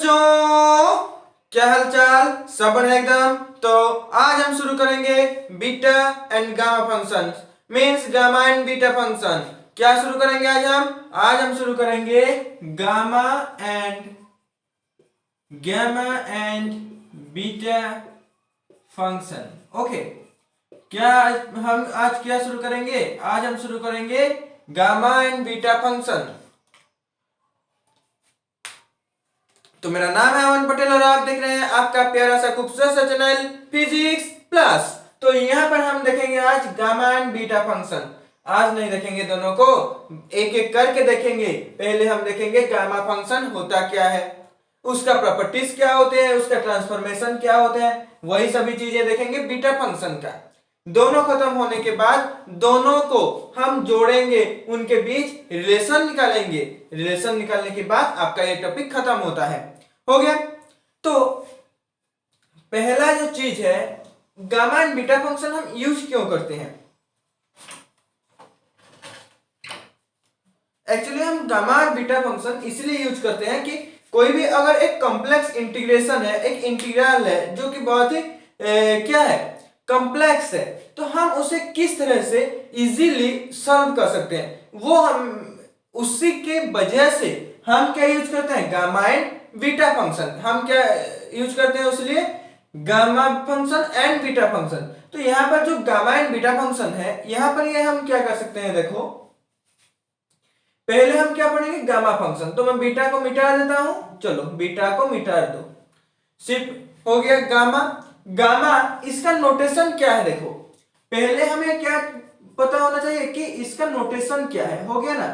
बच्चों, क्या हालचाल? सब बढ़िया एकदम। तो आज हम शुरू करेंगे beta and gamma function, means gamma and beta function. क्या शुरू करेंगे आज हम शुरू करेंगे gamma and beta function. Okay, हम आज क्या शुरू करेंगे? आज हम शुरू करेंगे गामा एंड बीटा फंक्शन। तो मेरा नाम है अमन पटेल और आप देख रहे हैं आपका प्यारा सा खूबसूरत सा चैनल फिजिक्स प्लस। तो यहाँ पर हम देखेंगे आज गामा एंड बीटा फंक्शन। आज नहीं देखेंगे दोनों को, एक एक करके देखेंगे। पहले हम देखेंगे गामा फंक्शन होता क्या है, उसका प्रॉपर्टीज क्या होते हैं, उसका ट्रांसफॉर्मेशन क्या होते हैं, वही सभी चीजें देखेंगे बीटा फंक्शन का। दोनों खत्म होने के बाद दोनों को हम जोड़ेंगे, उनके बीच रिलेशन निकालेंगे। रिलेशन निकालने के बाद आपका ये टॉपिक खत्म होता है। हो गया। तो पहला जो चीज है, गामा एंड बीटा फंक्शन हम यूज क्यों करते हैं? एक्चुअली हम गामा और बीटा फंक्शन इसलिए यूज करते हैं कि कोई भी अगर एक कॉम्प्लेक्स इंटीग्रेशन है, एक इंटीग्रल है जो कि बहुत ही क्या है, कॉम्प्लेक्स है, तो हम उसे किस तरह से इजीली सॉल्व कर सकते हैं, वो हम उसी के वजह से हम क्या यूज करते हैं, गामा एंड बीटा फंक्शन। हम क्या यूज करते हैं उसलिए, gamma function and beta function. तो यहां पर जो गामा एंड बीटा फंक्शन है, यहां पर ये हम क्या कर सकते हैं, देखो पहले हम क्या पढ़ेंगे, गामा फंक्शन। तो मैं बीटा को मिटा देता हूं, चलो बीटा को मिटा दो, सिर्फ हो गया गामा। गामा इसका नोटेशन क्या है, देखो पहले हमें क्या पता होना चाहिए कि इसका नोटेशन क्या है। हो गया ना?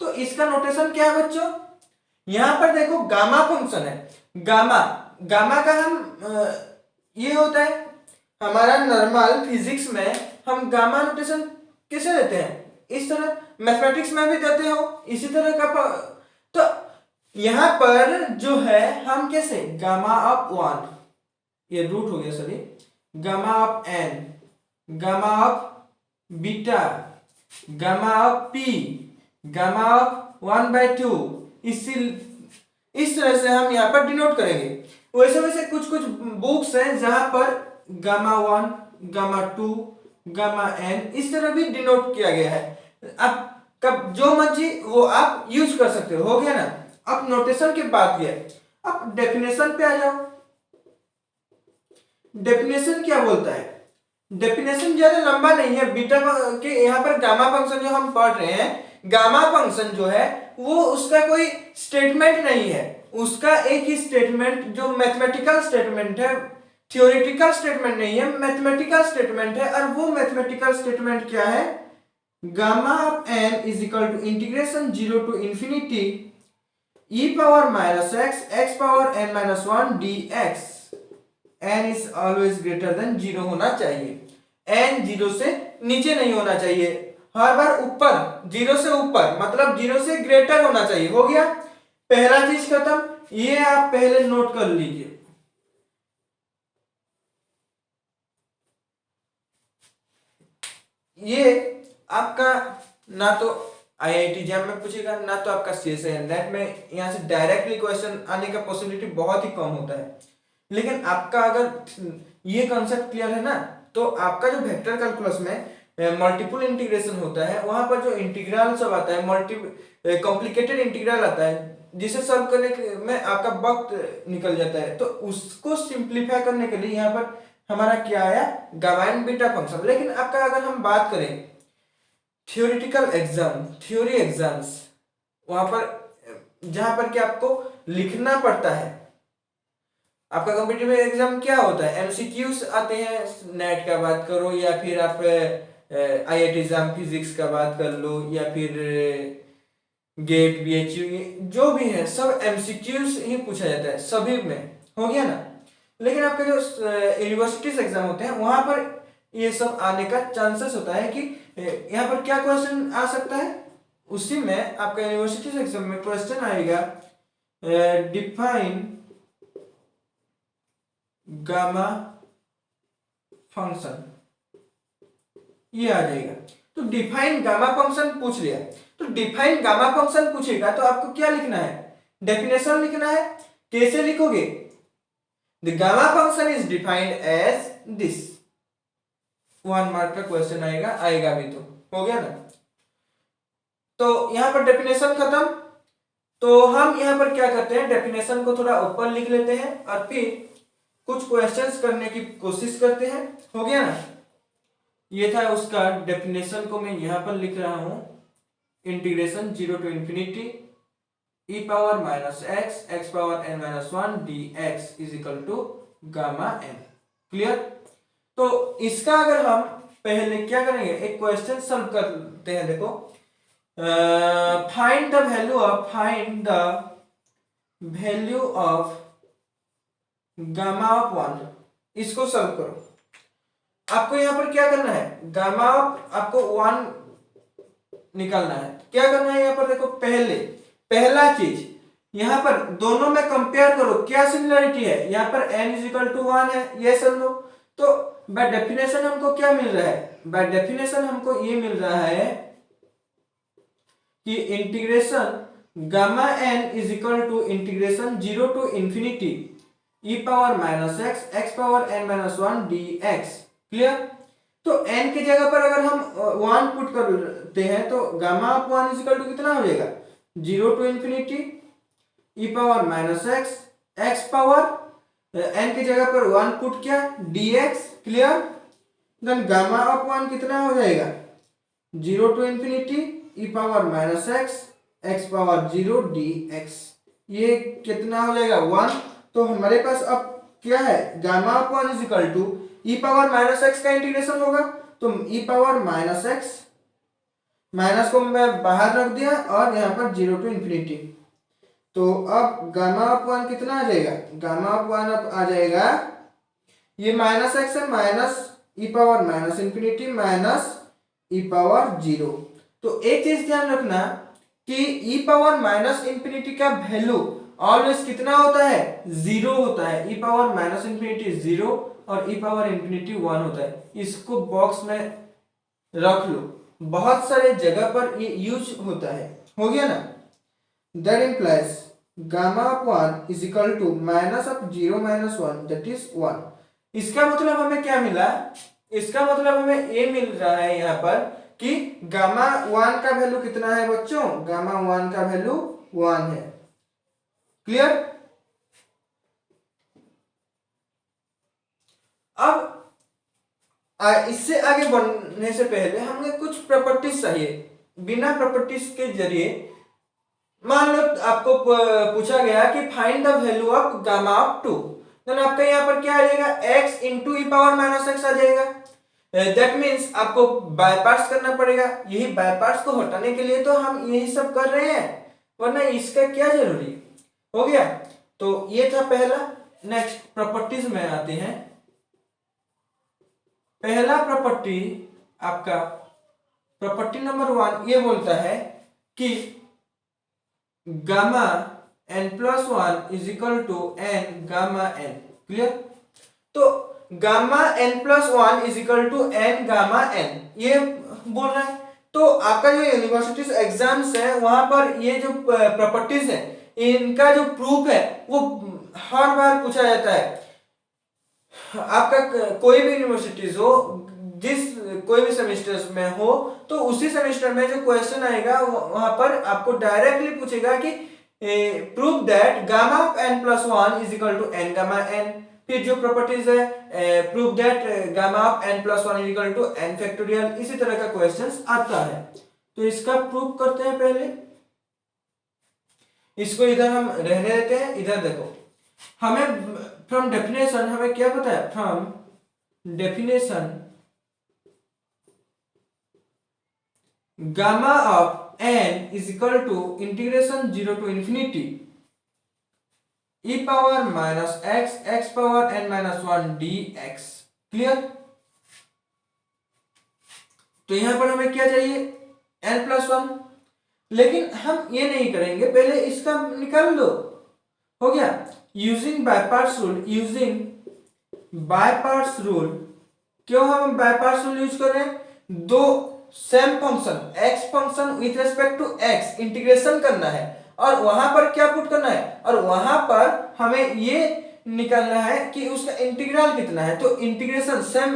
तो इसका नोटेशन क्या है बच्चों, यहां पर देखो गामा फंक्शन है। गामा गामा का हम ये होता है हमारा नॉर्मल फिजिक्स में, हम गामा नोटेशन कैसे देते हैं, इस तरह। मैथमेटिक्स में भी देते हो इसी तरह का। तो यहां पर जो है हम कैसे, गामा ऑफ 1, ये रूट हो गया sorry, gamma of n, gamma of beta, gamma of p, gamma of 1/2, इस तरह से हम यहाँ पर डिनोट करेंगे। वैसे वैसे कुछ कुछ बुक्स हैं जहां पर गामा 1, गामा 2, गामा n इस तरह भी डिनोट किया गया है। अब कब जो मर्जी वो आप यूज कर सकते हो। हो गया ना? अब नोटेशन की बात किया, अब डेफिनेशन पे आ जाओ। डेफिनेशन क्या बोलता है? डेफिनेशन ज्यादा लंबा नहीं है। बीटा के यहाँ पर गामा फंक्शन जो हम पढ़ रहे हैं, गामा फंक्शन जो है वो उसका कोई स्टेटमेंट नहीं है, उसका एक ही स्टेटमेंट जो मैथमेटिकल स्टेटमेंट है, थियोरेटिकल स्टेटमेंट नहीं है, मैथमेटिकल स्टेटमेंट है। और वो मैथमेटिकल स्टेटमेंट क्या है, gamma of n is equal to integration 0 to infinity e power minus x power n minus 1 dx। n is always greater than 0 होना चाहिए, n 0 से नीचे नहीं होना चाहिए, हर बार ऊपर, 0 से ऊपर, मतलब 0 से ग्रेटर होना चाहिए। हो गया, पहला चीज खत्म। ये आप पहले नोट कर लीजिए। ये आपका ना तो आईआईटी जैम में पूछेगा, ना तो आपका सीएसआई नेट में, यहाँ से डायरेक्टली क्वेश्चन आने का पॉसिबिलिटी बहुत ही कम होता है। लेकिन आपका अगर ये कॉन्सेप्ट क्लियर है ना, तो आपका जो वेक्टर कैलकुलस में मल्टीपल इंटीग्रेशन होता है, वहां पर जो इंटीग्रल सब आता है, कॉम्प्लिकेटेड इंटीग्रल आता है, जिसे सॉल्व करने में आपका वक्त निकल जाता है, तो उसको सिंप्लीफाई करने के लिए यहाँ पर हमारा क्या आया, गामा एंड बीटा फंक्शन। लेकिन आपका अगर हम बात करें थियोरिटिकल एग्जाम, थ्योरी एग्जाम्स, वहां पर जहां पर कि आपको लिखना पड़ता है, आपका कॉम्पिटिटिव एग्जाम क्या होता है, एमसीक्यूज आते हैं, नेट का बात करो या फिर आप आईआईटी एग्जाम फिजिक्स का बात कर लो या फिर गेट बीएचयू, जो भी है सब एमसीक्यूज ही पूछा जाता है सभी में। हो गया ना? लेकिन आपके जो यूनिवर्सिटीज एग्जाम होते हैं वहां पर ये सब आने का चांसेस होता है कि यहाँ पर क्या क्वेश्चन आ सकता है, उसी में आपका यूनिवर्सिटीज एग्जाम में क्वेश्चन आएगा डिफाइन गामा फंक्शन, ये आ जाएगा। तो डिफाइन गामा फंक्शन पूछ लिया, तो डिफाइन गामा फंक्शन पूछेगा तो आपको क्या लिखना है, डेफिनेशन लिखना है कैसे लिखोगे? The gamma function is defined as this. 1 mark का क्वेश्चन आएगा भी। तो हो गया ना। तो यहां पर डेफिनेशन खत्म। तो हम यहां पर क्या करते हैं, डेफिनेशन को थोड़ा ऊपर लिख लेते हैं और फिर कुछ क्वेश्चंस करने की कोशिश करते हैं। हो गया ना। ये था उसका डेफिनेशन को मैं यहां पर लिख रहा हूं, integration 0 to infinity e power minus x power n minus 1 dx is equal to gamma n। Clear. तो इसका अगर हम पहले क्या करेंगे, एक क्वेश्चन सॉल्व करते हैं। देखो, find the value of gamma of 1। इसको सॉल्व करो। आपको यहां पर क्या करना है, गामा ऑफ आपको 1 निकालना है। क्या करना है यहां पर, देखो पहला चीज यहां पर दोनों में कंपेयर करो, क्या सिमिलरिटी है। यहां पर n इज इक्वल टू 1 है, ये समझो। तो बाय डेफिनेशन हमको क्या मिल रहा है, बाय डेफिनेशन हमको ये मिल रहा है कि integration gamma n is equal to integration 0 to infinity e power minus x power n minus 1 dx। Clear. तो n की जगह पर अगर हम 1 पुट करते हैं तो gamma of 1 is equal to कितना हो जाएगा, 0 to infinity e power minus x power n की जगह पर 1 पुट किया dx। Clear. Then gamma of 1 कितना हो जाएगा, 0 to infinity e power minus x power 0 dx। ये कितना हो जाएगा, 1। तो हमारे पास अब क्या है, gamma of 1 is equal to e power minus x का इंटीग्रेशन होगा। तो e power minus x, minus को मैं बाहर रख दिया और यहाँ पर 0 टू इंफिनिटी। तो अब गामा ऑफ 1 कितना आ जाएगा, गामा ऑफ 1 अब आ जाएगा, ये माइनस x है, minus e power minus infinity minus e power 0। तो एक चीज ध्यान रखना कि e पावर माइनस इंफिनिटी का वैल्यू ऑलवेज कितना होता है, 0 होता है। e पावर माइनस इंफिनिटी 0 और e पावर इंफिनिटी 1 होता है। इसको बॉक्स में रख लो, बहुत सारे जगह पर ये यूज होता है। हो गया ना। That implies gamma of 1 is equal to minus of 0 minus 1 that is 1। इसका मतलब हमें क्या मिला, इसका मतलब हमें ये मिल रहा है यहाँ पर कि गामा 1 का वैल्यू कितना है बच्चों, गामा 1 का वैल्यू 1 है। क्लियर। अब इससे आगे बढ़ने से पहले हमें कुछ प्रॉपर्टीज चाहिए। बिना प्रॉपर्टीज के जरिए, मान लो आपको पूछा गया कि find the value of gamma of 2, तो आपका यहाँ पर क्या आ जाएगा, x into e power minus x आ जाएगा। दैट मीन्स आपको बाय पार्ट्स करना पड़ेगा। यही बाय पार्ट्स को हटाने के लिए तो हम यही सब कर रहे हैं, वरना इसका क्या जरूरी। हो गया। तो ये था पहला। नेक्स्ट प्रॉपर्टीज में आते हैं। पहला प्रॉपर्टी आपका प्रॉपर्टी नंबर 1 ये बोलता है कि gamma n plus 1 is equal to n gamma n। Clear. तो gamma n plus 1 is equal to n gamma n ये बोल रहा है। तो आपका जो यूनिवर्सिटीज एग्जाम्स है वहां पर ये जो प्रॉपर्टीज है इनका जो प्रूफ है वो हर बार पूछा जाता है। आपका कोई भी यूनिवर्सिटीज हो, जिस कोई भी सेमेस्टर में हो, तो उसी सेमेस्टर में जो क्वेश्चन आएगा वहां पर आपको डायरेक्टली पूछेगा कि prove that gamma of n plus 1 is equal to n gamma n। फिर जो प्रॉपर्टीज है prove that gamma of n plus 1 is equal to n factorial, इसी तरह का क्वेश्चंस आता है। तो इसका प्रूव करते हैं। पहले इसको इधर हम रहने देते हैं। इधर देखो, हमें फ्रॉम डेफिनेशन हमें क्या पता है, from definition gamma of n is equal to integration 0 to infinity e power minus x power n minus 1 dx। Clear. तो यहां पर हमें क्या चाहिए, n प्लस 1। लेकिन हम ये नहीं करेंगे, पहले इसका निकाल लो। हो गया। Using by parts rule, using by parts rule. क्यों हम बाय पार्ट्स रूल यूज कर रहे हैं, दो same function x function with respect to x integration करना है और वहां पर क्या पुट करना है, और वहां पर हमें ये निकालना है कि उसका इंटीग्रल कितना है। तो इंटीग्रेशन सेम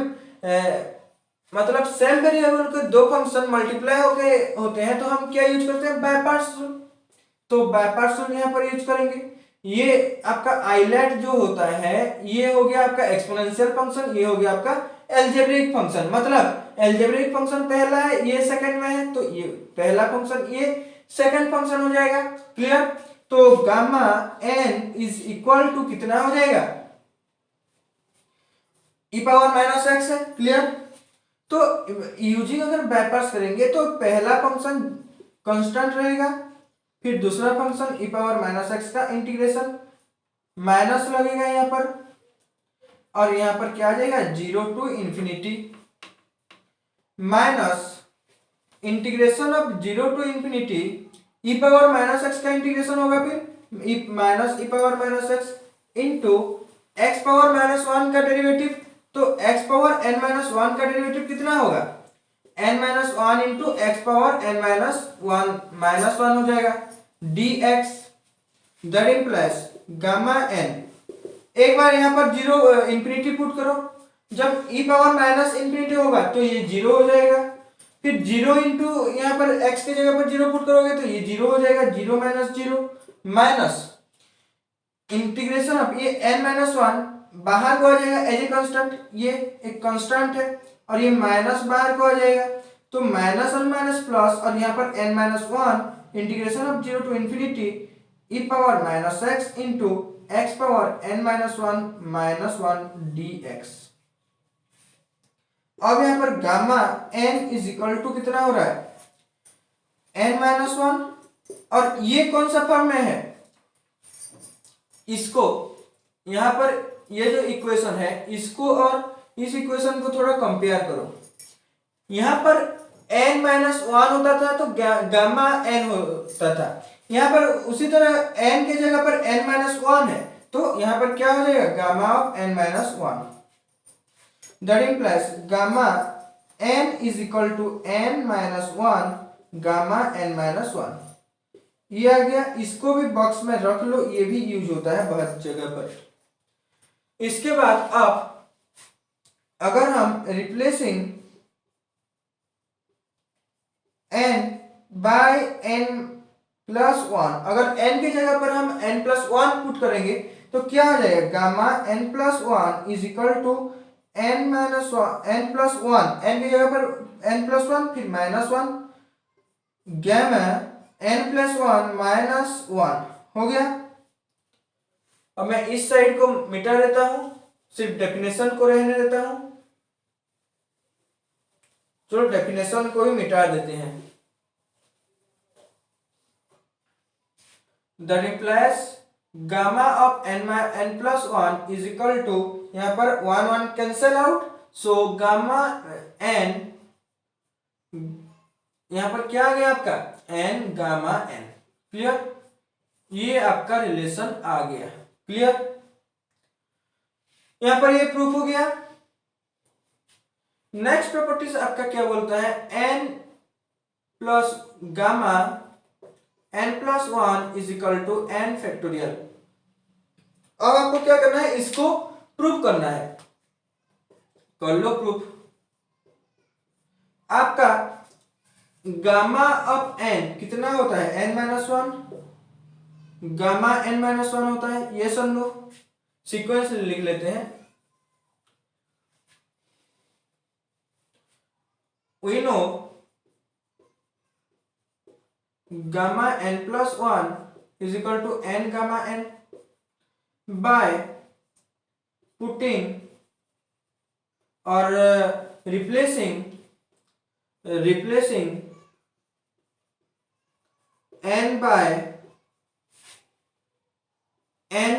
मतलब सेम वेरिएबल के दो फंक्शन मल्टीप्लाई होते हैं तो हम क्या यूज करते हैं, बाय पार्ट्स रूल। तो बाय पार्ट्स रूल यहाँ पर यूज करेंगे। ये आपका आइलेट जो होता है ये हो गया आपका एक्सपोनेंशियल फंक्शन, ये हो गया आपका एल्जेब्रिक फंक्शन। मतलब एल्जेब्रिक फंक्शन पहला है, ये सेकंड में है, तो ये पहला फंक्शन ये सेकंड फंक्शन हो जाएगा। क्लियर। तो gamma N is equal to कितना हो जाएगा, ई पावर माइनस एक्स है। क्लियर। तो यूजिंग अगर बाय पार्ट्स करेंगे तो पहला फंक्शन कांस्टेंट रहेगा, फिर दूसरा function E power minus x का इंटीग्रेशन माइनस लगेगा यहाँ पर, और यहाँ पर क्या आ जाएगा 0 to infinity minus integration of 0 to infinity e power minus x का इंटीग्रेशन होगा, फिर minus e power minus x into x power minus one का डेरिवेटिव। तो x power n minus one का डेरिवेटिव कितना होगा, n minus one into x power n minus one हो जाएगा d x that implies gamma n. एक बार यहाँ पर जीरो इंफिनिटी पुट करो, जब ई पावर माइनस इंफिनिटी होगा तो ये जीरो हो जाएगा, फिर जीरो इंटू यहाँ पर एक्स की जगह पर जीरो पुट करोगे तो ये जीरो हो जाएगा, zero minus zero minus integration of ये एन माइनस वन बाहर को आ जाएगा एज ए कांस्टेंट, ये एक कांस्टेंट है, और ये माइनस बाहर को आ जाएगा तो माइनस और माइनस प्लस, और यहाँ पर n minus one integration of 0 to infinity e power minus x into x power n minus one d x. अब यहाँ पर gamma N is equal to कितना हो रहा है, एन माइनस वन, और ये कौन सा फॉर्म में है, इसको यहाँ पर ये जो इक्वेशन है इसको और इस इक्वेशन को थोड़ा कंपेयर करो। यहाँ पर n माइनस वन होता था तो गामा n होता था, यहाँ पर उसी तरह n के जगह पर n माइनस वन है तो यहाँ पर क्या हो जाएगा gamma of n minus one, that implies gamma n is equal to n minus one gamma n minus one. ये आ गया, इसको भी बॉक्स में रख लो, ये भी यूज होता है बहुत जगह पर। इसके बाद अब अगर हम replacing n by n plus one, अगर n की जगह पर हम n प्लस वन पुट करेंगे तो क्या हो जाएगा gamma n plus one is equal to n minus one n plus one, n की जगह पर n प्लस वन फिर minus one gamma n plus one minus one हो गया। अब मैं इस साइड को मिटा देता हूं, सिर्फ डेफिनेशन को रहने देता हूं। चलो डेफिनेशन को भी मिटा देते हैं। That implies gamma of n plus one is equal to, यहाँ पर one one cancel out, so gamma n यहाँ पर क्या आ गया आपका n गामा n। क्लियर, ये आपका रिलेशन आ गया। क्लियर, यहां पर ये प्रूफ हो गया। नेक्स्ट प्रॉपर्टीज आपका क्या बोलता है, n plus gamma n plus one is equal to n factorial. अब आपको क्या करना है, इसको प्रूफ करना है, कर लो प्रूफ। आपका गामा ऑफ n कितना होता है n minus one, gamma n minus one होता है, ये सब लो सीक्वेंस लिख लेते हैं। We know gamma n plus one is equal to n gamma n by putting और replacing n by n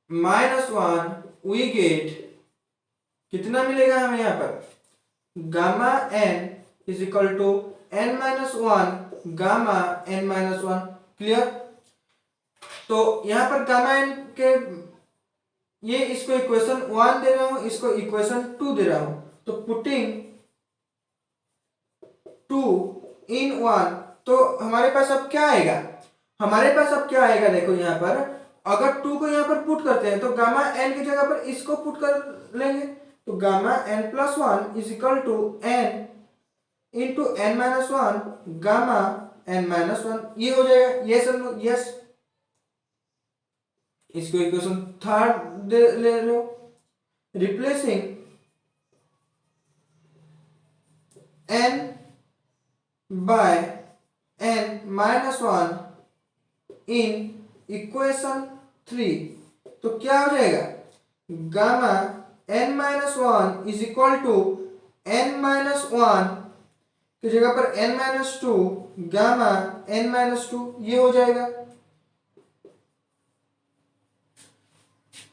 minus one, we get कितना मिलेगा हमें यहाँ पर gamma n is equal to n minus one gamma n minus one. Clear, तो यहाँ पर gamma n के ये इसको इक्वेशन वन दे रहा हूं, इसको इक्वेशन टू दे रहा हूं, तो पुटिंग टू इन वन, तो हमारे पास अब क्या आएगा, हमारे पास अब क्या आएगा देखो यहाँ पर अगर 2 को यहाँ पर पुट करते हैं तो गामा एन की जगह पर इसको पुट कर लेंगे, तो gamma n plus one is equal to n into n minus one gamma n minus one, ये हो जाएगा। ये सब यस, इसको इक्वेशन थर्ड ले लो, replacing n by n minus one in equation 3, तो क्या हो जाएगा, gamma n minus one is equal to n minus one की जगह पर n minus two gamma n minus two, ये हो जाएगा।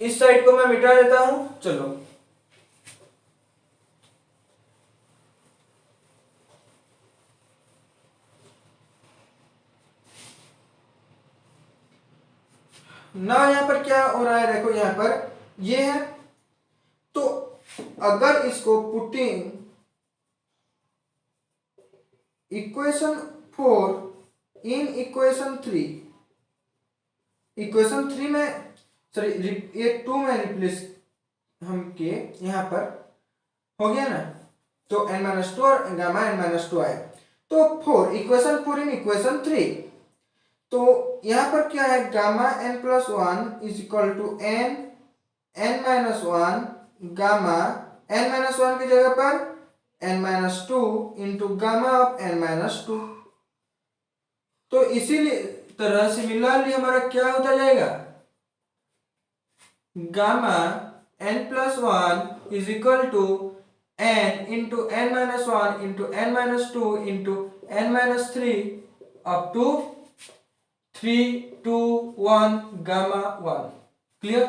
इस साइड को मैं मिटा देता हूं, चलो। ना यहां पर क्या हो रहा है, देखो यहां पर ये है, तो अगर इसको पुटिंग इक्वेशन 4 इन इक्वेशन 3, इक्वेशन 3 में सॉरी ये 2 में रिप्लेस हम किए, यहां पर हो गया ना, तो n माइनस टू और गामा n माइनस टू आए, तो 4 इक्वेशन 4 इन इक्वेशन 3, तो यहां पर क्या है, gamma n plus one is equal to n minus one gamma n minus one की जगह पर n minus two into gamma of n minus two. तो इसीलिए तरह सिमिलरली हमारा क्या होता जाएगा, gamma n plus one is equal to n into n minus one into n minus two into n minus three up to 3 2 1 gamma 1। Clear?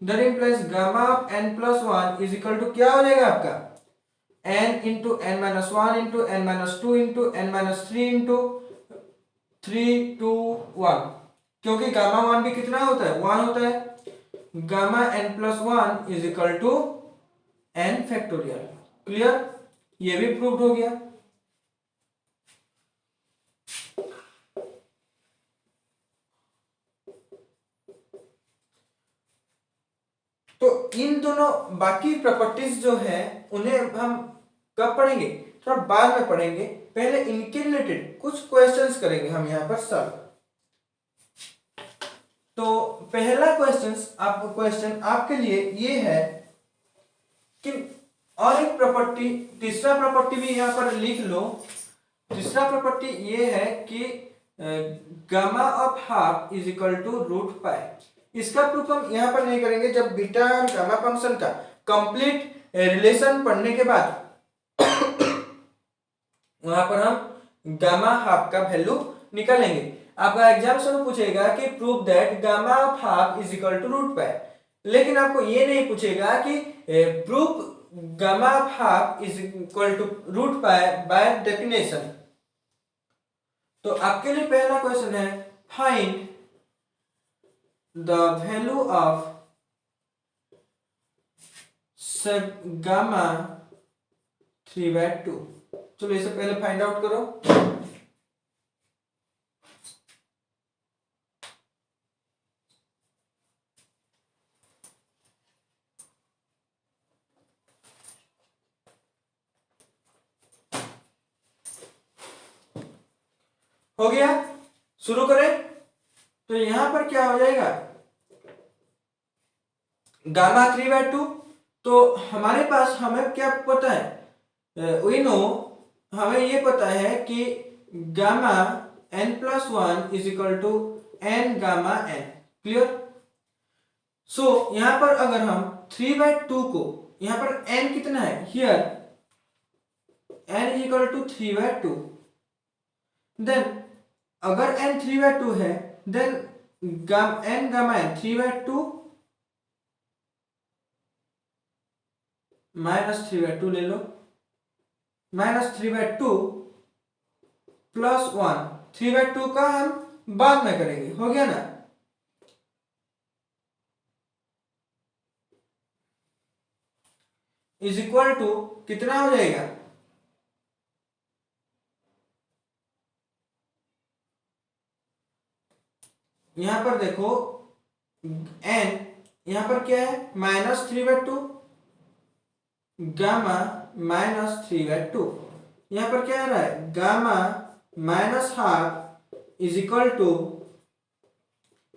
That implies gamma of n plus one is equal to क्या हो जाएगा आपका, n into n minus one into n minus two into n minus three into 3 2 1, क्योंकि gamma one भी कितना होता है, 1 होता है। Gamma n plus one is equal to n factorial. Clear? ये भी प्रूव्ड हो गया। तो इन दोनों बाकी प्रॉपर्टीज जो है उन्हें हम कब पढ़ेंगे, थोड़ा बाद में पढ़ेंगे, पहले इनके रिलेटेड कुछ क्वेश्चंस करेंगे हम यहां पर सॉल्व। तो पहला क्वेश्चन आपके लिए ये है कि, और एक प्रॉपर्टी, तीसरा प्रॉपर्टी भी यहां पर लिख लो। तीसरा प्रॉपर्टी ये है कि gamma of half is equal to root pi. इसका प्रूफ हम यहां पर नहीं करेंगे, जब बीटा और गामा फंक्शन का कंप्लीट रिलेशन पढ़ने के बाद वहां पर हम गामा हाफ का वैल्यू निकालेंगे। आपका एग्जाम में पूछेगा कि prove that gamma of half is equal to root pi, लेकिन आपको ये नहीं पूछेगा कि proof gamma of half is equal to root pi by definition. तो आपके लिए पहला क्वेश्चन है, फाइंड द वैल्यू ऑफ सब गामा 3/2। चलो इसे पहले फाइंड आउट करो। हो गया, शुरू करें। तो यहां पर क्या हो जाएगा, गामा 3/2, तो हमारे पास हमें क्या पता है, वी नो, हमें ये पता है कि gamma n plus one is equal to n gamma n। Clear? So यहां पर अगर हम 3/2 को, यहां पर n कितना है, here n is equal to 3/2, then अगर n 3/2 है, then n gamma n 3/2 minus 3/2 ले लो, माइनस 3/2 प्लस वन, 3/2 का हम बाद में करेंगे। हो गया ना? इज इक्वल टू कितना हो जाएगा, यहां पर देखो एन यहाँ पर क्या है -3/2 गामा -3/2। यहाँ पर क्या आ रहा है gamma -12 is equal to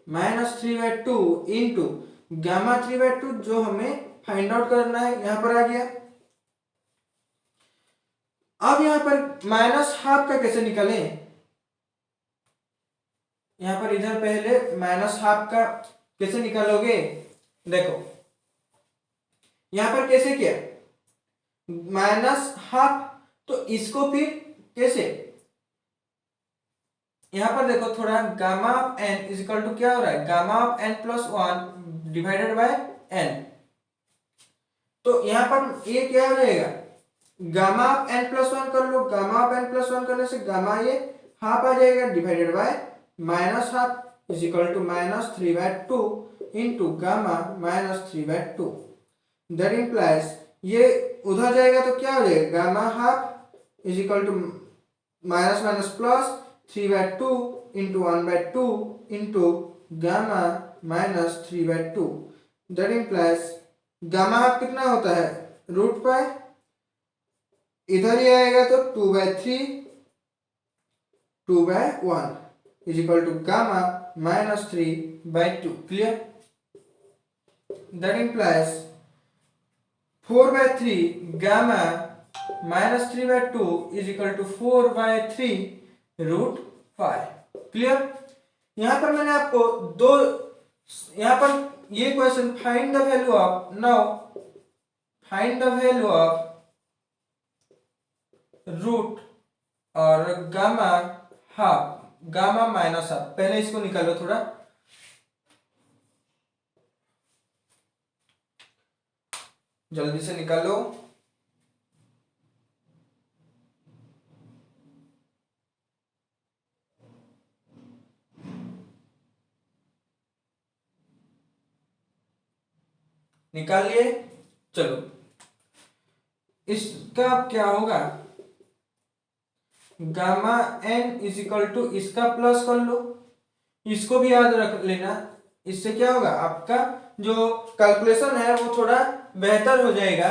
-3/2 into gamma 3/2 जो हमें फाइंड आउट करना है यहाँ पर आ गया। अब यहाँ पर -12 का कैसे निकालें, यहाँ पर इधर पहले -12 का कैसे निकालोगे, देखो यहाँ पर कैसे किया -12, तो इसको फिर कैसे, यहाँ पर देखो थोड़ा gamma of n is equal to क्या हो रहा है gamma of n plus 1 divided by n. तो यहाँ पर ये क्या हो जाएगा गामा ऑफ एन प्लस 1 कर लो, गामा ऑफ एन प्लस 1 करने से गामा ये हाफ आ जाएगा divided by -12 is equal to -3/2 into gamma -3/2। That implies ये उधर जाएगा तो क्या हो जाएगा gamma half is equal to minus minus plus 3/2 into 1/2 into gamma -3/2। That implies gamma half कितना होता है √π, इधर ही आएगा तो 2/3 2/1 is equal to gamma -3/2। Clear, that implies 4/3 gamma -3/2 is equal to 4/3 √5। Clear, यहां पर मैंने आपको दो, यहां पर ये question find the value of, now find the value of root और gamma half, gamma minus half, पहले इसको निकालो थोड़ा, जल्दी से निकालो। निकाल लिए, चलो इसका क्या होगा gamma N is equal to इसका प्लस कर लो, इसको भी याद रख लेना, इससे क्या होगा आपका जो कैलकुलेशन है वो थोड़ा बेहतर हो जाएगा।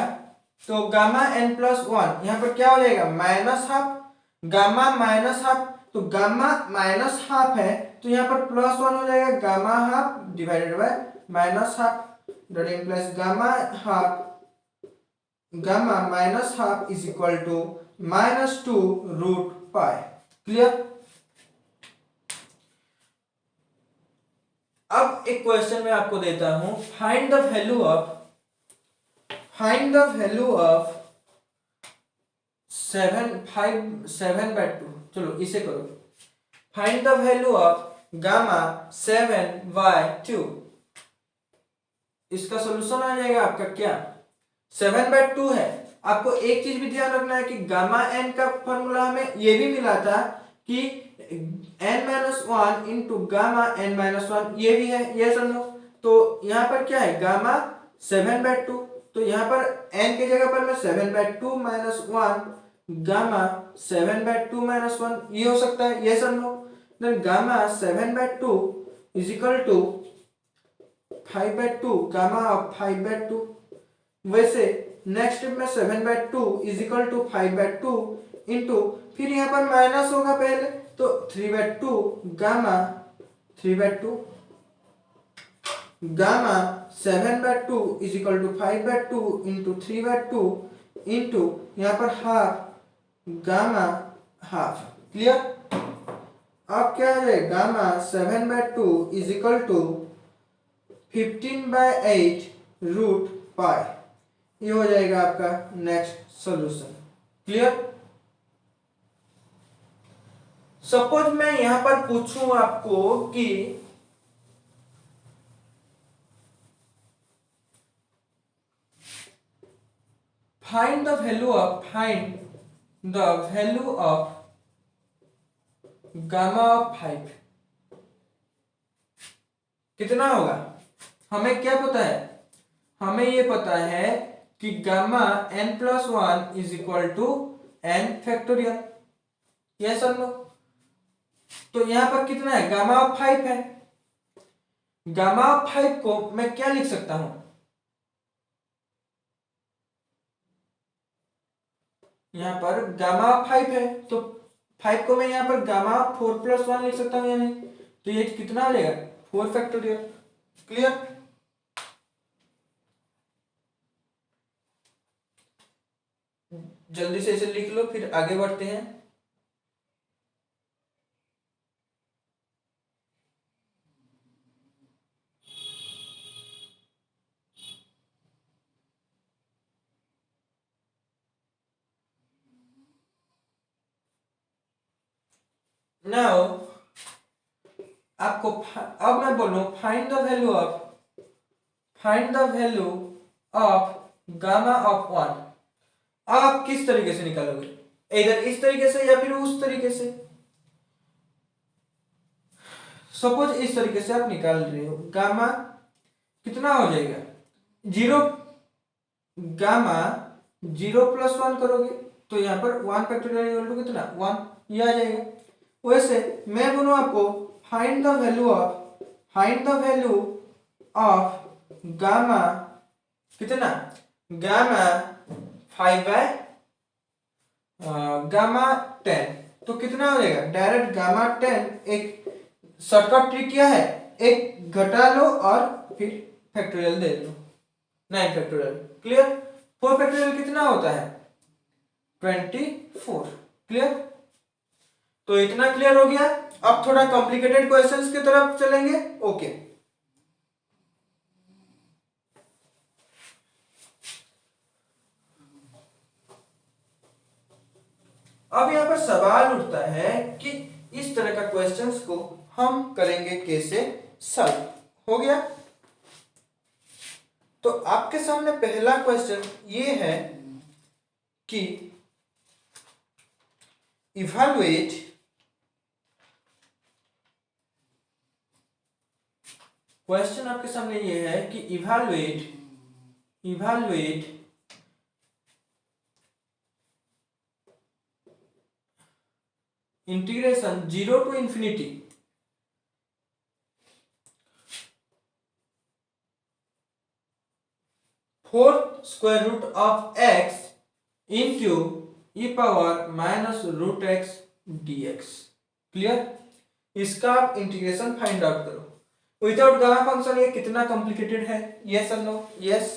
तो गामा एन प्लस 1 यहाँ पर क्या हो जाएगा -12 गामा -12, तो गामा -12 है तो यहाँ पर +1 हो जाएगा gamma half divided by -12। That implies gamma -12 is equal to -2 √π। Clear, अब एक क्वेश्चन मैं आपको देता हूं, फाइंड द वैल्यू ऑफ 7/2। चलो इसे करो, find the value of gamma 7/2। इसका सॉल्यूशन आ जाएगा आपका क्या 7/2 है। आपको एक चीज भी ध्यान रखना है कि गामा एन का फॉर्मूला हमें ये भी मिला था कि n-1 इंटू गामा n-1 ये भी है, ये समझो। तो यहाँ पर क्या है गामा 7/2, तो यहाँ पर n की जगह पर मैं 7/2 - 1 गामा 7/2 - 1 ये हो सकता है, ये समझो। Then gamma 7/2 is equal to 5/2 gamma of 5/2। वैसे नेक्स्ट स्टेप में 7/2 इज इक्वल टू 5/2 इंटू फिर यहाँ पर माइनस होगा पहले तो 3/2 gamma 3/2 gamma 7/2 is equal to 5/2 into 3/2 into यहाँ पर हाफ गामा हाफ। क्लियर, अब क्या है गामा 7/2 इज इक्वल टू 15/8 √π। ये हो जाएगा आपका नेक्स्ट सॉल्यूशन। क्लियर, सपोज मैं यहां पर पूछूं आपको कि find the value of gamma of 5 कितना होगा। हमें क्या पता है, हमें ये पता है कि gamma n+1 is equal to n factorial, ये सब लोग। तो यहां पर कितना है गामा ऑफ 5 है, गामा ऑफ 5 को मैं क्या लिख सकता हूं, यहाँ पर गामा ऑफ 5 है तो 5 को मैं यहाँ पर गामा ऑफ 4+1 लिख सकता हूँ या नहीं, तो ये कितना आ जाएगा 4 फैक्टोरियल। क्लियर। जल्दी से इसे लिख लो फिर आगे बढ़ते हैं। नाउ आपको अब मैं बोलूं find the value of gamma of 1, आप किस तरीके से निकालोगे, इधर इस तरीके से या फिर उस तरीके से। सपोज इस तरीके से आप निकाल रहे हो, गामा कितना हो जाएगा 0, गामा 0+1 करोगे तो यहाँ पर 1 फैक्टोरियल कितना 1 ये आ जाएगा। वैसे मैं बोलूं आपको find the value of gamma कितना, गामा 10, तो कितना हो जाएगा डायरेक्ट गामा 10। एक शॉर्टकट ट्रिक क्या है, एक घटा लो और फिर फैक्टोरियल दे लो, 9 फैक्टोरियल। क्लियर। 4 फैक्टोरियल कितना होता है 24। क्लियर। तो इतना क्लियर हो गया। अब थोड़ा कॉम्प्लिकेटेड क्वेश्चंस की तरफ चलेंगे। ओके अब यहाँ पर सवाल उठता है कि इस तरह का क्वेश्चंस को हम करेंगे कैसे सॉल्व। हो गया। तो आपके सामने पहला क्वेश्चन ये है कि इवैल्यूएट क्वेश्चन आपके सामने ये है कि evaluate integration 0 to infinity fourth square root of x into e power minus root x dx। Clear. इसका आप इंटीग्रेशन फाइंड आउट करो विदाउट गामा फंक्शन। ये कितना कॉम्प्लिकेटेड है, यस और नो। यस।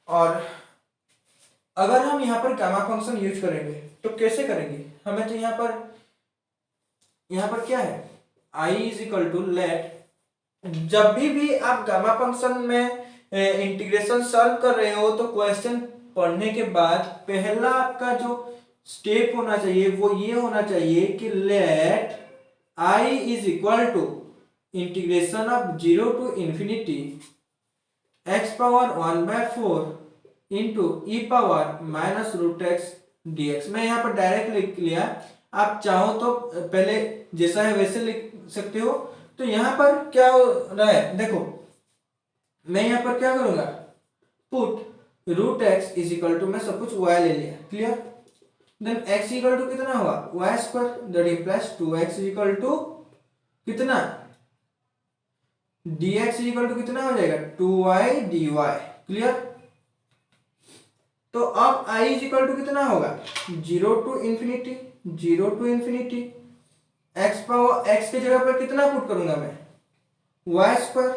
और अगर हम यहाँ पर गामा फंक्शन यूज करेंगे तो कैसे करेंगे, हमें तो यहाँ पर क्या है i is equal to let, जब भी आप गामा फंक्शन में इंटीग्रेशन सॉल्व कर रहे हो तो क्वेश्चन पढ़ने के बाद पहला आपका जो स्टेप होना चाहिए वो ये होना चाहिए कि let i is equal to integration of 0 to infinity x power 1/4 into e power minus root x dx। मैं यहाँ पर डायरेक्ट लिख लिया, आप चाहो तो पहले जैसा है वैसे लिख सकते हो। तो यहाँ पर क्या हो रहा है देखो, मैं यहाँ पर क्या करूंगा, put root x is equal to, मैं सब कुछ y ले लिया। Clear. Then x equal to कितना हुआ y², that implies 2x is equal to कितना dx इज इक्वल टू कितना हो जाएगा 2y dy। क्लियर। तो अब i इज इक्वल टू कितना होगा 0 to infinity x power x की जगह पर कितना पुट करूंगा मैं y²,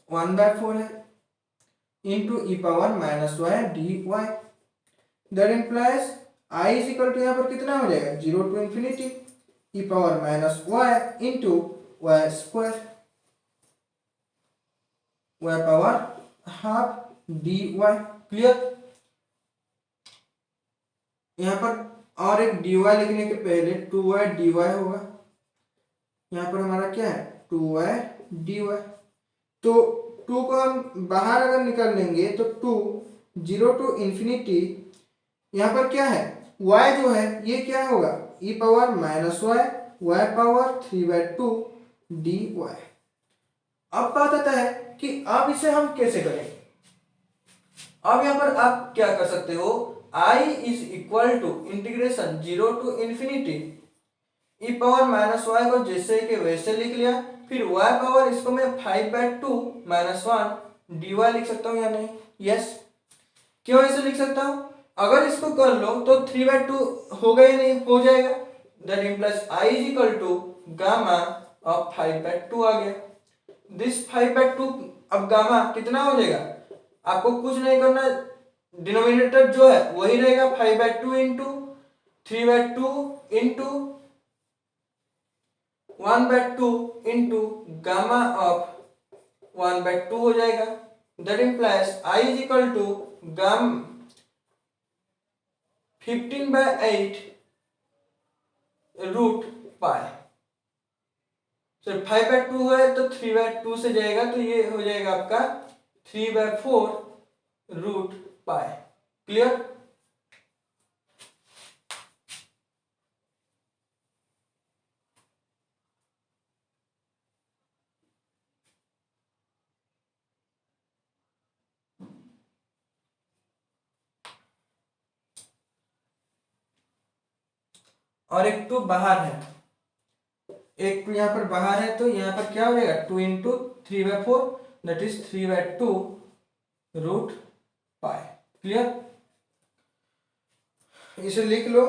1/4 है into e power minus y d y. That implies i is equal to यहाँ पर कितना हो जाएगा 0 to infinity e power minus y into y² y power half dy। Clear. यहाँ पर और एक dy लिखने के पहले 2y dy होगा, यहाँ पर हमारा क्या है 2y dy। तो 2 को हम बाहर अगर निकाल लेंगे तो 2 0 to infinity, यहाँ पर क्या है y जो है ये क्या होगा e power minus y y power 3/2 dy। अब बात आता है कि अब इसे हम कैसे करें। अब यहाँ पर आप क्या कर सकते हो, i is equal to integration 0 to infinity e power minus y को जैसे कि वैसे लिख लिया। फिर वाई पावर इसको मैं 5/2 माइनस 1 डी वाई लिख सकता हूँ या नहीं? यस। क्यों ऐसे लिख सकता हूँ? अगर इसको कर लो तो 3/2 होगा या नहीं? हो जाएगा। That implies i is equal to gamma of 5/2 आ गया। दिस 5/2 अब गामा कितना हो जाएगा? आपको कुछ नहीं करना, डिनोमिनेटर जो है वही रहेगा 5/2 into 3/2 into 1/2 into gamma of 1/2 हो जाएगा। That implies i is equal to gamma 15/8 root pi. Sir 5/2 है तो 3/2 से जाएगा तो ये हो जाएगा आपका 3/4 रूट पाई। क्लियर? और एक टू बाहर है, एक टू यहाँ पर बाहर है, तो यहाँ पर क्या हो जाएगा 2 into 3/4 that is 3/2 root pi. Clear? इसे लिख लो।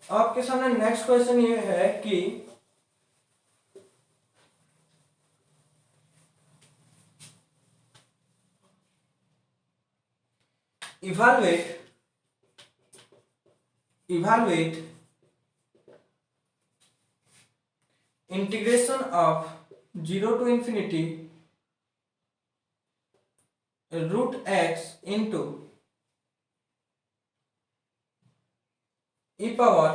आपके सामने नेक्स्ट क्वेश्चन ये है कि evaluate integration of 0 to infinity root x into e power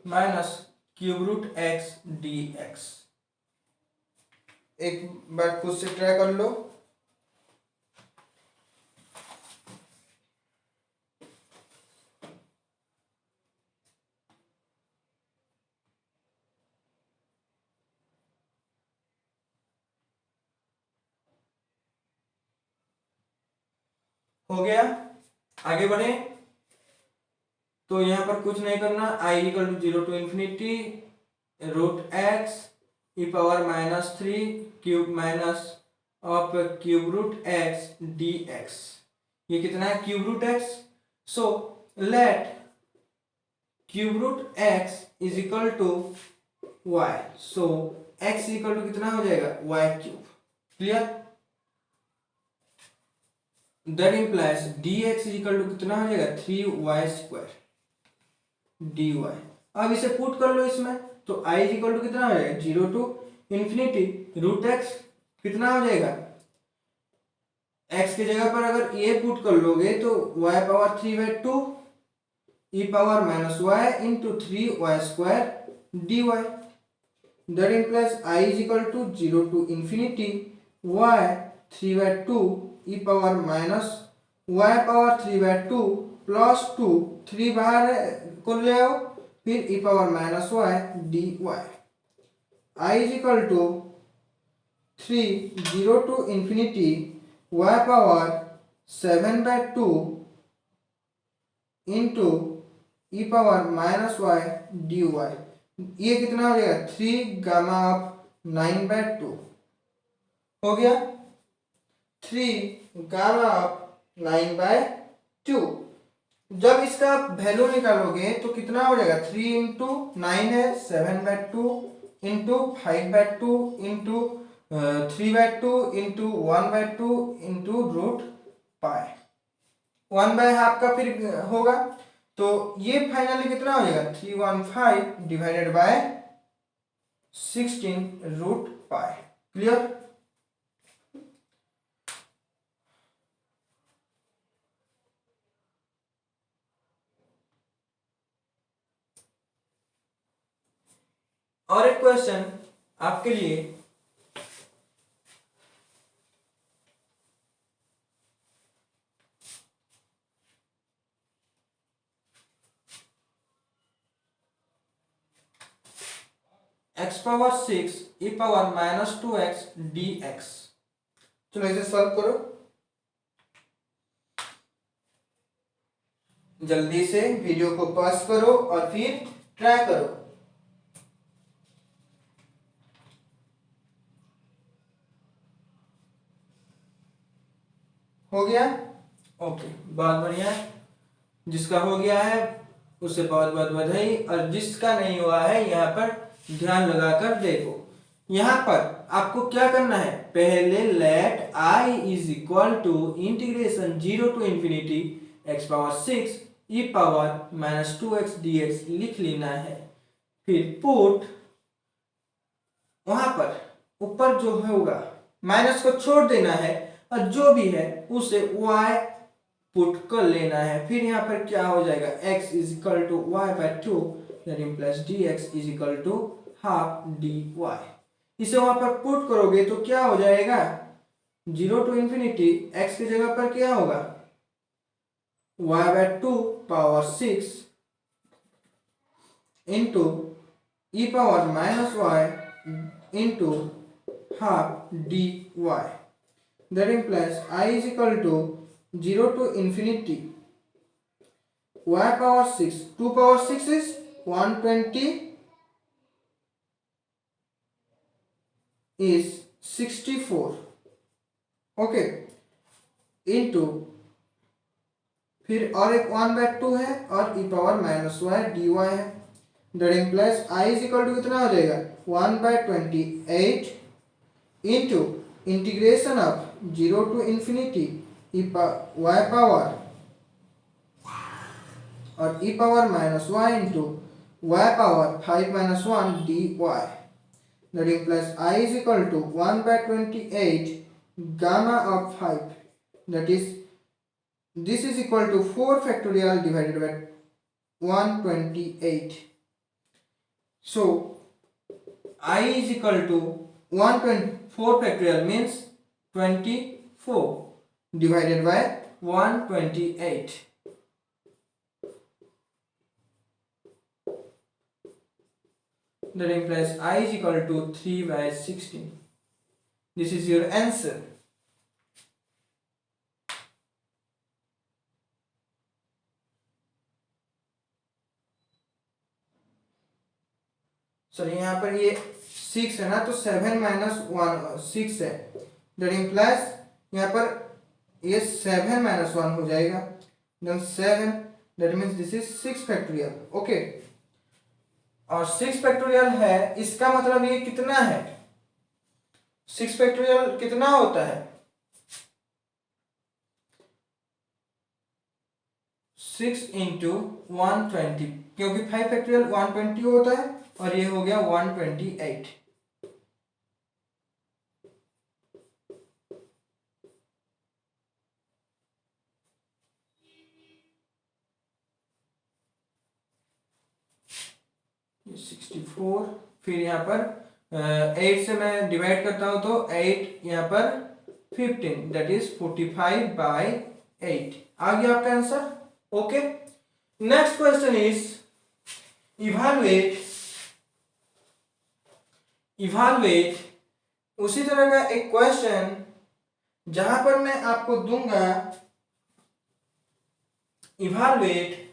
minus cube root x d x. एक बार खुद से ट्राई कर लो। हो गया? आगे बढ़े। तो यहां पर कुछ नहीं करना, I equal to 0 to infinity root x e power minus 3 cube minus of cube root x d x. ये कितना है? Cube root x. So let cube root x is equal to y. So x equal to कितना हो जाएगा? Y cube. Clear? That implies d x is equal to कितना हो जाएगा? 3y² dy। अब इसे पुट कर लो इसमें, तो i इज इक्वल टू कितना हो जाएगा? 0 टू इंफिनिटी रूट एक्स कितना हो जाएगा? x की जगह पर अगर ये पुट कर लोगे तो y power 3/2 e power minus y into 3y² dy। That implies i is equal to 0 to infinity y 3/2 e power minus y power 3/2 plus 2 3 बाहर को ले आओ, फिर e power minus y d y. I is equal to 0 to infinity y power 7/2 into e power minus y d y. ये कितना हो जाएगा? 3 gamma of 9/2 हो गया। 3 गामा ऑफ 9/2। जब इसका आप वैल्यू निकालोगे तो कितना हो जाएगा? 3 इंटू 9 है 7/2 into 5/2 into 3/2 into 1/2 into root pi. 1/2 का फिर होगा, तो ये फाइनली कितना हो जाएगा? 315 divided by 16 root pi. Clear? और एक क्वेश्चन आपके लिए, x power 6 e power minus 2x dx। चलो इसे सॉल्व करो जल्दी से, वीडियो को पॉज करो और फिर ट्राई करो। हो गया? ओके, बहुत बढ़िया। जिसका हो गया है उसे बहुत बहुत बधाई, और जिसका नहीं हुआ है यहाँ पर ध्यान लगाकर देखो। यहाँ पर आपको क्या करना है, पहले let i is equal to integration 0 to infinity x power 6 e power minus 2x dx लिख लेना है। फिर पुट, वहां पर ऊपर जो होगा माइनस को छोड़ देना है और जो भी है उसे y पुट कर लेना है। फिर यहाँ पर क्या हो जाएगा, x is equal to y by 2 that implies dx is equal to half dy। इसे वहां पर पुट करोगे तो क्या हो जाएगा, 0 टू इंफिनिटी x की जगह पर क्या होगा, y by 2 power 6 into e power minus y into half dy। That implies i is equal to 0 to infinity y power 6, 2 power 6 is 120 is 64, okay, into फिर और एक 1/2 है और e power minus y dy है। That implies i is equal to कितना हो जाएगा, 1/28 into integration of 0 to infinity y power और e power minus y into y power 5 minus 1 dy। That implies i is equal to 1/28 gamma of 5, that is this is equal to 4 factorial divided by 128. So I is equal to 124 factorial means 24 divided by 128. That implies I is equal to 3/16. This is your answer. चलिए यहाँ पर ये 6 है ना, तो 7 minus 1 6 है। That implies यहाँ पर ये 7 माइनस 1 हो जाएगा, then 7, that means this is 6 factorial. Okay, और 6 फैक्टोरियल है, इसका मतलब ये कितना है, 6 फैक्टोरियल कितना होता है, 6 इंटू 120, क्योंकि 5 फैक्टोरियल 120 होता है और ये हो गया 128। ये 64, फिर यहाँ पर 8 से मैं डिवाइड करता हूं तो 8 यहाँ पर 15, दैट इज 45/8। आ गया आपका answer. Okay, next question is evaluate उसी तरह का एक क्वेश्चन जहां पर मैं आपको दूंगा evaluate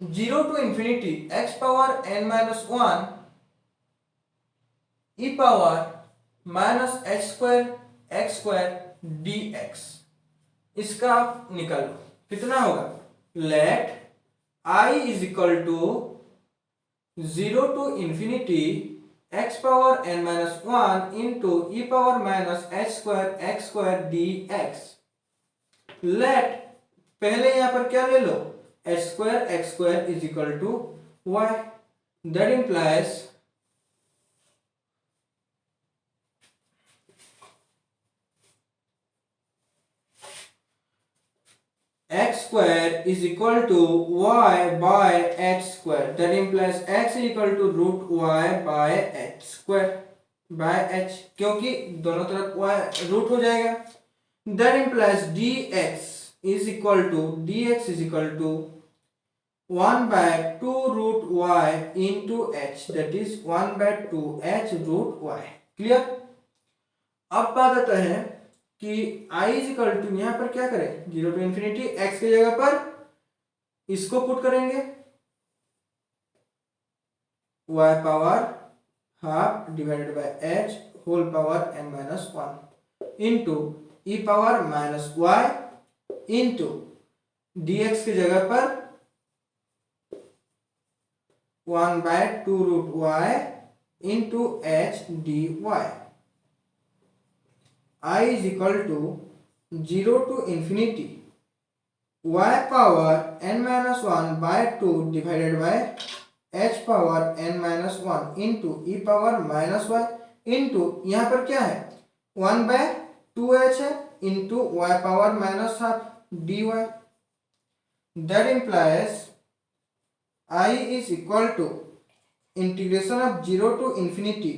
0 to infinity x power n minus 1 e power minus h square x square dx। इसका आप निकालो, कितना होगा, let i is equal to 0 to infinity x power n minus 1 into e power minus h square x square dx। Let पहले यहां पर क्या ले लो, h square x square is equal to y। That implies x square is equal to y by h square. That implies x is equal to root y by h square by h, क्योंकि दोनों तरफ y root हो जाएगा। That implies dx is equal to 1/2 √y into h, that is 1/2h √y। Clear. अब बात आता है कि i इज इक्वल टू, यहां पर क्या करें, 0 to ∞, x की जगह पर इसको पुट करेंगे, y power half divided by h whole power n-1 into e power minus y into dx की जगह पर 1/2 √y into h dy। I is equal to 0 to ∞, y power n-1/2 divided by h power n-1 into e power minus y into यहाँ पर क्या है 1/2h है into y power minus half dy। That implies I is equal to integration of 0 to ∞,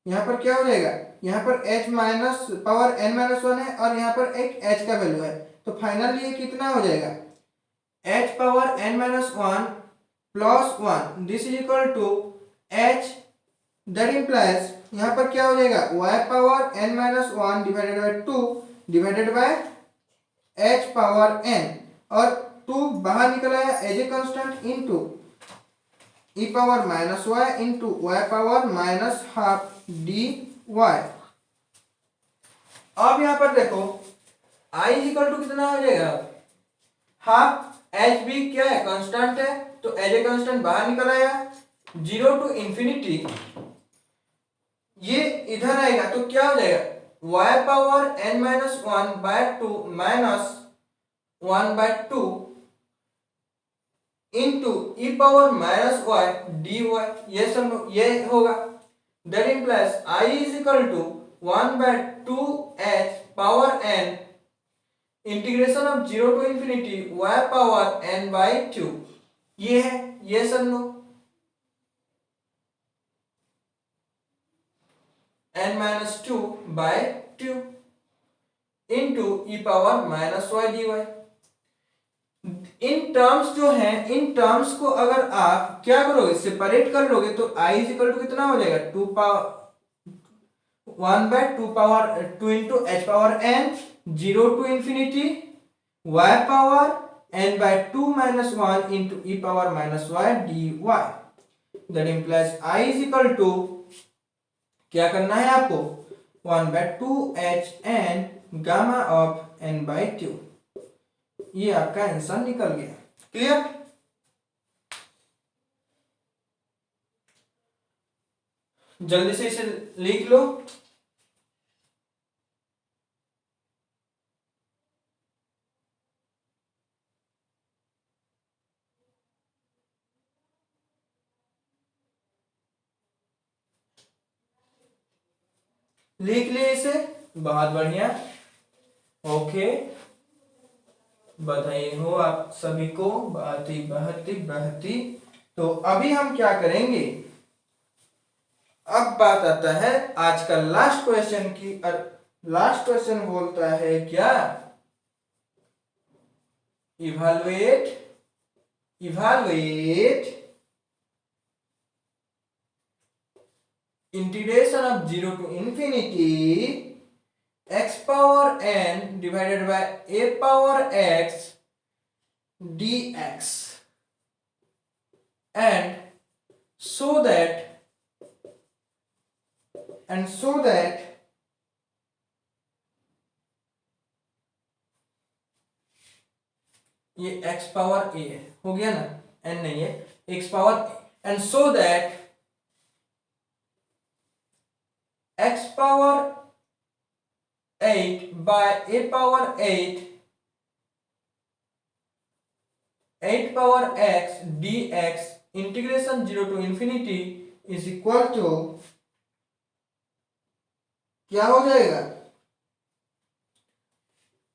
यहाँ पर क्या हो जाएगा, यहाँ पर h माइनस पावर n-1 है और यहाँ पर एक h का वैल्यू है, तो फाइनली ये कितना हो जाएगा, h power n-1 plus 1, this is equal to h। That implies यहाँ पर क्या हो जाएगा, y power n-1 divided by 2 divided by h power n, और 2 बाहर निकल आया as a constant into e power minus y into y power minus half dy। अब यहाँ पर देखो i इज इक्वल टू कितना हो जाएगा, हाफ, h भी क्या है, कांस्टेंट है, तो एज ए कांस्टेंट बाहर निकल आया, 0 to ∞, ये इधर आएगा तो क्या हो जाएगा, y power n-1/2 minus 1/2 into e power minus y dy, ये सब ये होगा। That implies I is equal to 1/2h power n integration of 0 to ∞ y power n/2, ये है, ये सब लो n-2/2 into e power minus y dy। इन टर्म्स जो हैं, इन टर्म्स को अगर आप क्या करोगे, सेपरेट कर लोगे, तो i इज इक्वल टू कितना हो जाएगा, 1/2 power 2 into h power n 0 to ∞, y power n/2 minus 1 into e power minus y dy। That implies i is equal to, क्या करना है आपको, 1/2h n gamma of n/2, ये आपका answer निकल गया। क्लियर। जल्दी से इसे लिख लो। लिख लिए इसे, बहुत बढ़िया, ओके, बधाई हो आप सभी को, बहुत ही। तो अभी हम क्या करेंगे, अब बात आता है आज का लास्ट क्वेश्चन की। लास्ट क्वेश्चन बोलता है क्या, evaluate integration of 0 to ∞ x power n divided by a power x dx, and so that ये x पावर a है, हो गया ना, n नहीं है, x power, and so that x power 8 by a power 8 power x dx integration 0 to ∞ is equal to, क्या हो जाएगा,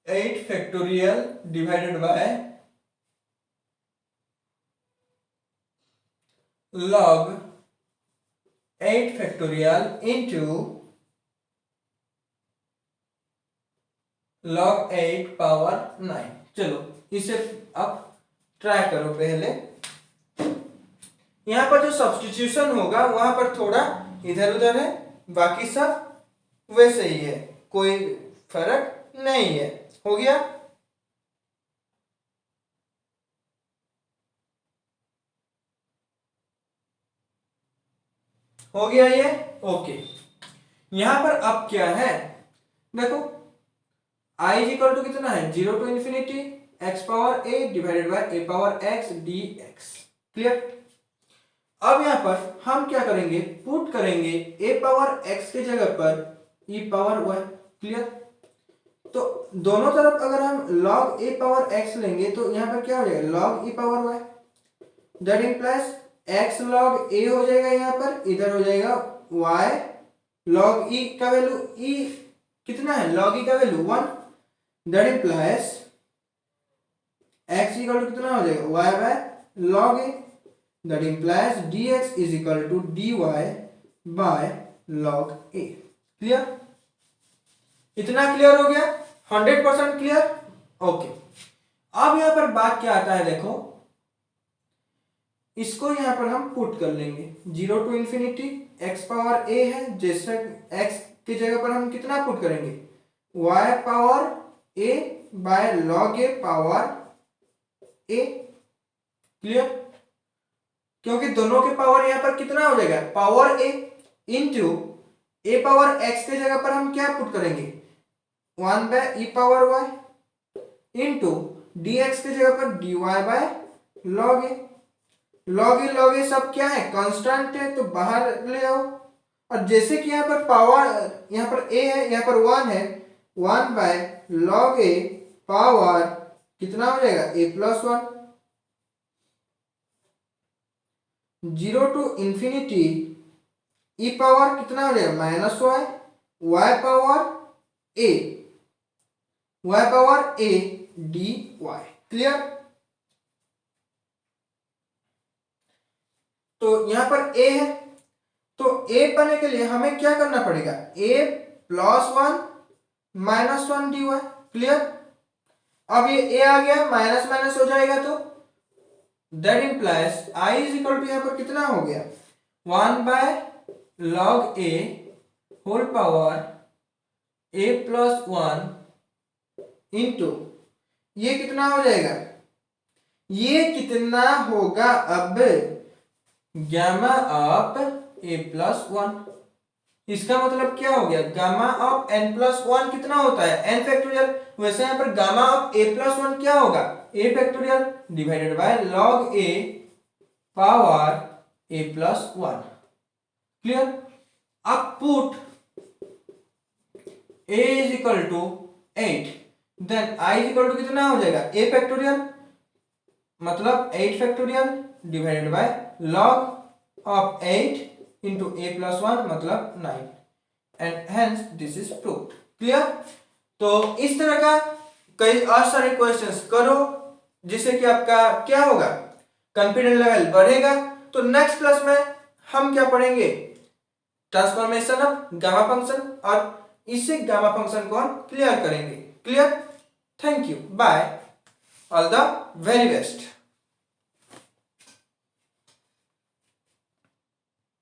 8 factorial divided by log 8 factorial into log 8 power 9। चलो इसे अब ट्राई करो पहले। यहाँ पर जो सब्स्टिट्यूशन होगा वहां पर थोड़ा इधर उधर है, बाकी सब वैसे ही है, कोई फर्क नहीं है। हो गया। हो गया ये। ओके, यहां पर अब क्या है, देखो आई इज इक्वल टू कितना है, 0 to infinity x power a divided by a power x d x. Clear. अब यहां पर हम क्या करेंगे, पुट करेंगे ए पावर एक्स के जगह पर ई पावर वाई। क्लियर। तो दोनों तरफ अगर हम log ए पावर एक्स लेंगे तो यहां पर क्या हो जाएगा, log e power y. That implies x log a हो जाएगा, यहां पर इधर हो जाएगा y log ई का वैल्यू, ई कितना है, log ई का value 1। That implies x equal to कितना हो जाएगा, y by log a. That implies dx is equal to dy by log a. Clear. इतना क्लियर हो गया, 100% क्लियर। ओके, अब यहां पर बात क्या आता है, देखो इसको यहां पर हम पुट कर लेंगे 0 टू इंफिनिटी एक्स पावर ए है, जैसे एक्स की जगह पर हम कितना पुट करेंगे, y power a by log a power a. Clear. क्योंकि दोनों के पावर यहां पर कितना हो जाएगा, power a into a power x के जगह पर हम क्या पुट करेंगे, 1 by e power y into d x की जगह पर dy by log a. log a सब क्या है, कांस्टेंट है, तो बाहर ले आओ। और जैसे कि यहाँ पर पावर, यहाँ पर a है, यहाँ पर 1 है, 1 बाय log ए पावर कितना हो जाएगा, a plus 1। 0 to infinity e power कितना हो जाएगा, minus y, y power a, y power a d y. Clear. तो यहां पर a है, तो a पाने के लिए हमें क्या करना पड़ेगा, a plus 1 minus 1 d y. Clear. अब ये a आ गया, माइनस माइनस हो जाएगा, तो that implies i is equal to यहां पर कितना हो गया, 1 by log a whole power a plus 1 into ये कितना हो जाएगा, ये कितना होगा अब, गामा ऑफ ए प्लस 1। इसका मतलब क्या हो गया, गामा ऑफ एन प्लस 1 कितना होता है, एन फैक्टोरियल। वैसे यहां पर गामा ऑफ ए प्लस 1 क्या होगा, a factorial divided by log a power a plus 1। Clear. अब put a is equal to 8, then i is equal to कितना हो जाएगा, a फैक्टोरियल मतलब 8 factorial divided by log of 8 into a plus 1 मतलब 9 and hence this is proved. Clear. तो इस तरह का कई और सारे क्वेश्चंस करो, जिससे कि आपका क्या होगा, कॉन्फिडेंस लेवल बढ़ेगा। तो नेक्स्ट क्लास में हम क्या पढ़ेंगे, ट्रांसफॉर्मेशन ऑफ गामा फंक्शन, और इससे गामा फंक्शन को हम क्लियर करेंगे। Clear. Thank you, bye, all the very best.